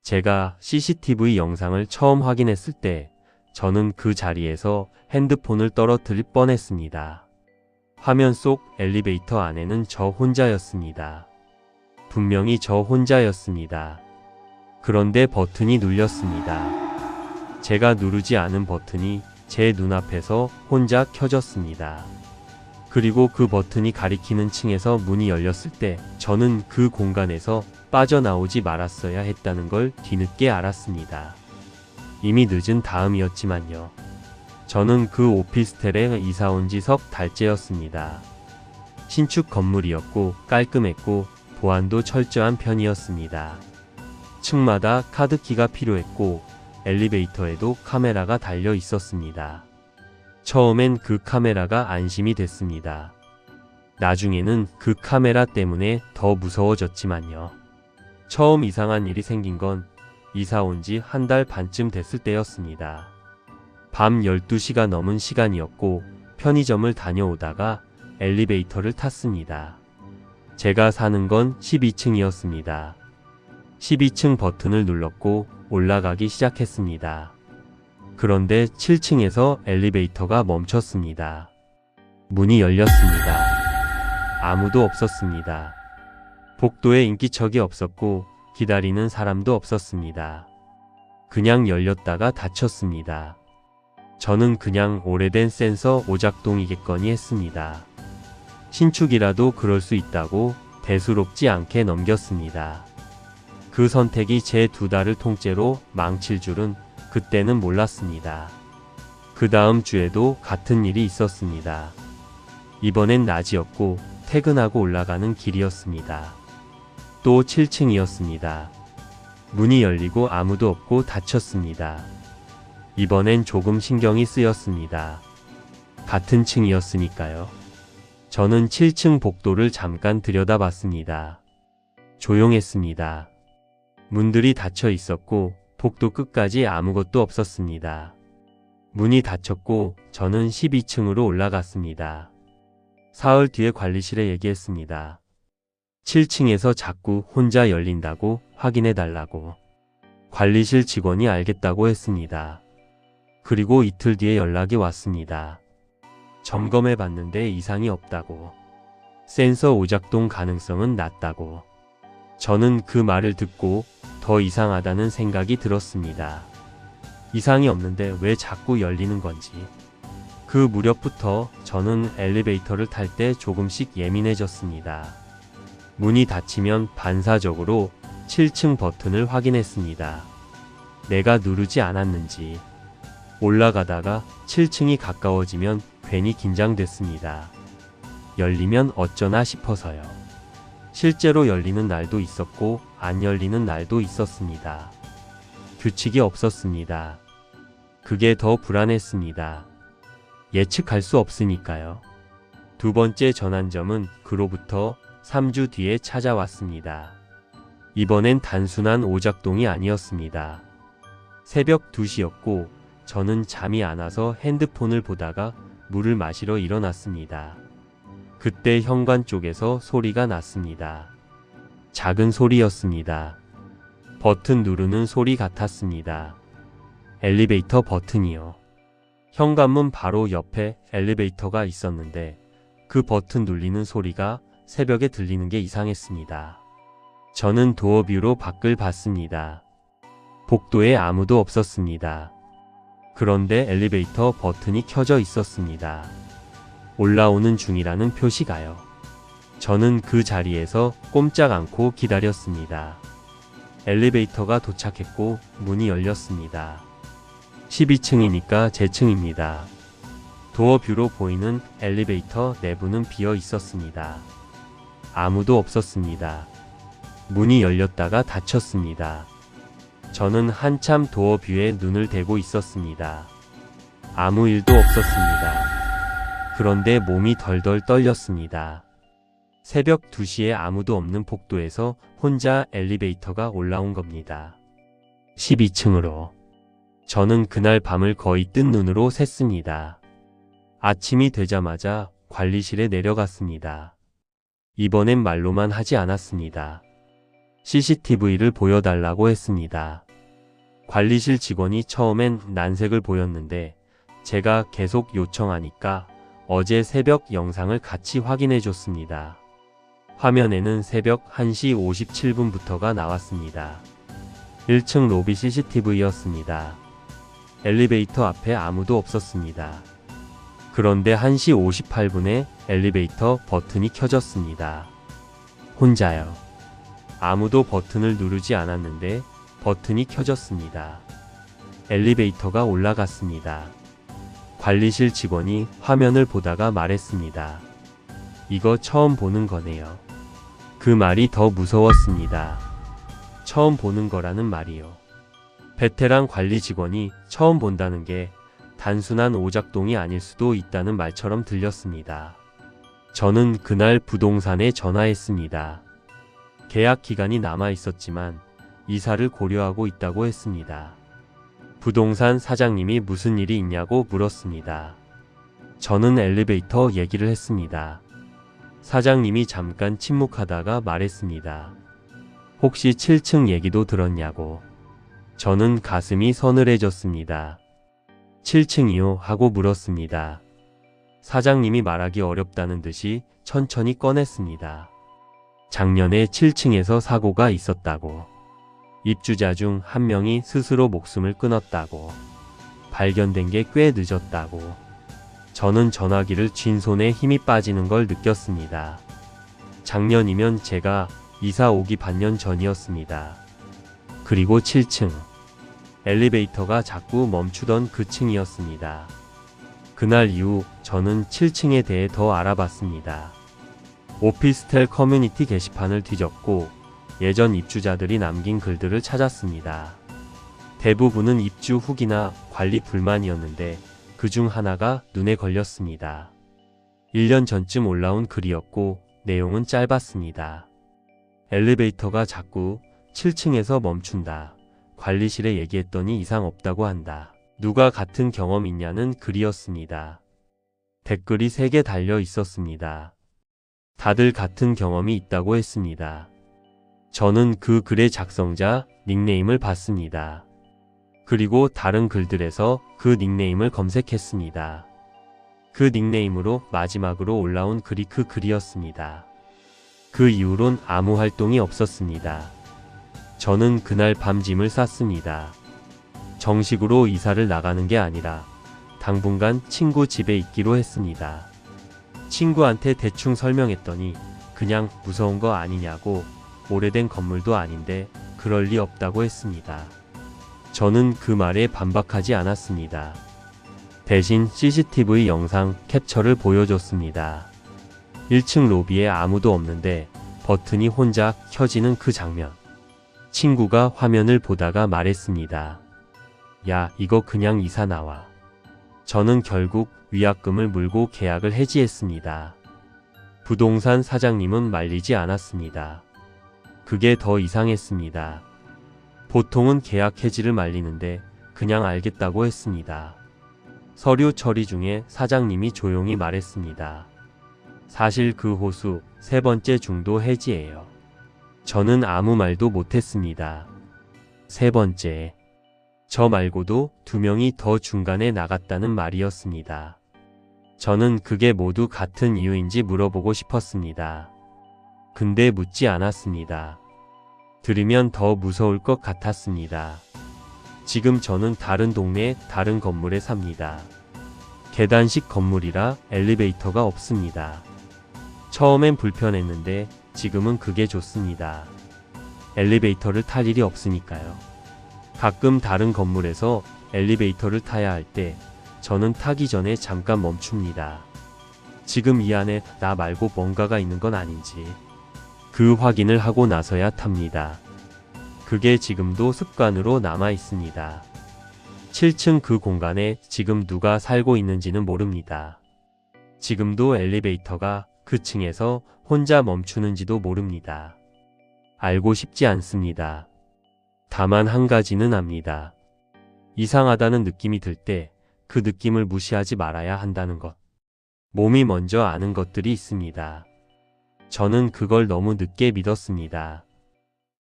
제가 CCTV 영상을 처음 확인했을 때 저는 그 자리에서 핸드폰을 떨어뜨릴 뻔했습니다. 화면 속 엘리베이터 안에는 저 혼자였습니다. 분명히 저 혼자였습니다. 그런데 버튼이 눌렸습니다. 제가 누르지 않은 버튼이 제 눈앞에서 혼자 켜졌습니다. 그리고 그 버튼이 가리키는 층에서 문이 열렸을 때 저는 그 공간에서 빠져나오지 말았어야 했다는 걸 뒤늦게 알았습니다. 이미 늦은 다음이었지만요. 저는 그 오피스텔에 이사 온 지 석 달째였습니다. 신축 건물이었고 깔끔했고 보안도 철저한 편이었습니다. 층마다 카드키가 필요했고 엘리베이터에도 카메라가 달려 있었습니다. 처음엔 그 카메라가 안심이 됐습니다. 나중에는 그 카메라 때문에 더 무서워졌지만요. 처음 이상한 일이 생긴 건 이사 온 지 한 달 반쯤 됐을 때였습니다. 밤 12시가 넘은 시간이었고 편의점을 다녀오다가 엘리베이터를 탔습니다. 제가 사는 건 12층이었습니다. 12층 버튼을 눌렀고 올라가기 시작했습니다. 그런데 7층에서 엘리베이터가 멈췄습니다. 문이 열렸습니다. 아무도 없었습니다. 복도에 인기척이 없었고 기다리는 사람도 없었습니다. 그냥 열렸다가 닫혔습니다. 저는 그냥 오래된 센서 오작동이겠거니 했습니다. 신축이라도 그럴 수 있다고 대수롭지 않게 넘겼습니다. 그 선택이 제 2달을 통째로 망칠 줄은 그때는 몰랐습니다. 그 다음 주에도 같은 일이 있었습니다. 이번엔 낮이었고 퇴근하고 올라가는 길이었습니다. 또 7층이었습니다. 문이 열리고 아무도 없고 닫혔습니다. 이번엔 조금 신경이 쓰였습니다. 같은 층이었으니까요. 저는 7층 복도를 잠깐 들여다봤습니다. 조용했습니다. 문들이 닫혀 있었고 복도 끝까지 아무것도 없었습니다. 문이 닫혔고 저는 12층으로 올라갔습니다. 사흘 뒤에 관리실에 얘기했습니다. 7층에서 자꾸 혼자 열린다고 확인해달라고. 관리실 직원이 알겠다고 했습니다. 그리고 이틀 뒤에 연락이 왔습니다. 점검해봤는데 이상이 없다고. 센서 오작동 가능성은 낮다고. 저는 그 말을 듣고 더 이상하다는 생각이 들었습니다. 이상이 없는데 왜 자꾸 열리는 건지. 그 무렵부터 저는 엘리베이터를 탈 때 조금씩 예민해졌습니다. 문이 닫히면 반사적으로 7층 버튼을 확인했습니다. 내가 누르지 않았는지. 올라가다가 7층이 가까워지면 괜히 긴장됐습니다. 열리면 어쩌나 싶어서요. 실제로 열리는 날도 있었고 안 열리는 날도 있었습니다. 규칙이 없었습니다. 그게 더 불안했습니다. 예측할 수 없으니까요. 두 번째 전환점은 그로부터 3주 뒤에 찾아왔습니다. 이번엔 단순한 오작동이 아니었습니다. 새벽 2시였고 저는 잠이 안 와서 핸드폰을 보다가 물을 마시러 일어났습니다. 그때 현관 쪽에서 소리가 났습니다. 작은 소리였습니다. 버튼 누르는 소리 같았습니다. 엘리베이터 버튼이요. 현관문 바로 옆에 엘리베이터가 있었는데 그 버튼 눌리는 소리가 새벽에 들리는 게 이상했습니다. 저는 도어뷰로 밖을 봤습니다. 복도에 아무도 없었습니다. 그런데 엘리베이터 버튼이 켜져 있었습니다. 올라오는 중이라는 표시가요. 저는 그 자리에서 꼼짝 않고 기다렸습니다. 엘리베이터가 도착했고 문이 열렸습니다. 12층이니까 제 층입니다. 도어뷰로 보이는 엘리베이터 내부는 비어 있었습니다. 아무도 없었습니다. 문이 열렸다가 닫혔습니다. 저는 한참 도어뷰에 눈을 대고 있었습니다. 아무 일도 없었습니다. 그런데 몸이 덜덜 떨렸습니다. 새벽 2시에 아무도 없는 복도에서 혼자 엘리베이터가 올라온 겁니다. 12층으로. 저는 그날 밤을 거의 뜬 눈으로 샜습니다. 아침이 되자마자 관리실에 내려갔습니다. 이번엔 말로만 하지 않았습니다. CCTV를 보여달라고 했습니다. 관리실 직원이 처음엔 난색을 보였는데 제가 계속 요청하니까 어제 새벽 영상을 같이 확인해 줬습니다. 화면에는 새벽 1시 57분부터가 나왔습니다. 1층 로비 CCTV였습니다. 엘리베이터 앞에 아무도 없었습니다. 그런데 1시 58분에 엘리베이터 버튼이 켜졌습니다. 혼자요. 아무도 버튼을 누르지 않았는데 버튼이 켜졌습니다. 엘리베이터가 올라갔습니다. 관리실 직원이 화면을 보다가 말했습니다. 이거 처음 보는 거네요. 그 말이 더 무서웠습니다. 처음 보는 거라는 말이요. 베테랑 관리 직원이 처음 본다는 게 단순한 오작동이 아닐 수도 있다는 말처럼 들렸습니다. 저는 그날 부동산에 전화했습니다. 계약 기간이 남아 있었지만 이사를 고려하고 있다고 했습니다. 부동산 사장님이 무슨 일이 있냐고 물었습니다. 저는 엘리베이터 얘기를 했습니다. 사장님이 잠깐 침묵하다가 말했습니다. 혹시 7층 얘기도 들었냐고. 저는 가슴이 서늘해졌습니다. 7층이요? 하고 물었습니다. 사장님이 말하기 어렵다는 듯이 천천히 꺼냈습니다. 작년에 7층에서 사고가 있었다고. 입주자 중 한 명이 스스로 목숨을 끊었다고. 발견된 게 꽤 늦었다고. 저는 전화기를 쥔 손에 힘이 빠지는 걸 느꼈습니다. 작년이면 제가 이사 오기 반년 전이었습니다. 그리고 7층. 엘리베이터가 자꾸 멈추던 그 층이었습니다. 그날 이후 저는 7층에 대해 더 알아봤습니다. 오피스텔 커뮤니티 게시판을 뒤졌고 예전 입주자들이 남긴 글들을 찾았습니다. 대부분은 입주 후기나 관리 불만이었는데 그중 하나가 눈에 걸렸습니다. 1년 전쯤 올라온 글이었고 내용은 짧았습니다. 엘리베이터가 자꾸 7층에서 멈춘다. 관리실에 얘기했더니 이상 없다고 한다. 누가 같은 경험 있냐는 글이었습니다. 댓글이 3개 달려 있었습니다. 다들 같은 경험이 있다고 했습니다. 저는 그 글의 작성자 닉네임을 봤습니다. 그리고 다른 글들에서 그 닉네임을 검색했습니다. 그 닉네임으로 마지막으로 올라온 글이 그 글이었습니다. 그 이후론 아무 활동이 없었습니다. 저는 그날 밤 짐을 쌌습니다. 정식으로 이사를 나가는 게 아니라 당분간 친구 집에 있기로 했습니다. 친구한테 대충 설명했더니 그냥 무서운 거 아니냐고, 오래된 건물도 아닌데 그럴 리 없다고 했습니다. 저는 그 말에 반박하지 않았습니다. 대신 CCTV 영상 캡처를 보여줬습니다. 1층 로비에 아무도 없는데 버튼이 혼자 켜지는 그 장면. 친구가 화면을 보다가 말했습니다. 야, 이거 그냥 이사 나와. 저는 결국 위약금을 물고 계약을 해지했습니다. 부동산 사장님은 말리지 않았습니다. 그게 더 이상했습니다. 보통은 계약 해지를 말리는데 그냥 알겠다고 했습니다. 서류 처리 중에 사장님이 조용히 말했습니다. 사실 그 호수 3번째 중도 해지예요. 저는 아무 말도 못했습니다. 3번째. 저 말고도 2명이 더 중간에 나갔다는 말이었습니다. 저는 그게 모두 같은 이유인지 물어보고 싶었습니다. 근데 묻지 않았습니다. 들으면 더 무서울 것 같았습니다. 지금 저는 다른 동네 다른 건물에 삽니다. 계단식 건물이라 엘리베이터가 없습니다. 처음엔 불편했는데 지금은 그게 좋습니다. 엘리베이터를 탈 일이 없으니까요. 가끔 다른 건물에서 엘리베이터를 타야 할 때 저는 타기 전에 잠깐 멈춥니다. 지금 이 안에 나 말고 뭔가가 있는 건 아닌지 그 확인을 하고 나서야 탑니다. 그게 지금도 습관으로 남아 있습니다. 7층 그 공간에 지금 누가 살고 있는지는 모릅니다. 지금도 엘리베이터가 그 층에서 혼자 멈추는지도 모릅니다. 알고 싶지 않습니다. 다만 한 가지는 압니다. 이상하다는 느낌이 들 때 그 느낌을 무시하지 말아야 한다는 것. 몸이 먼저 아는 것들이 있습니다. 저는 그걸 너무 늦게 믿었습니다.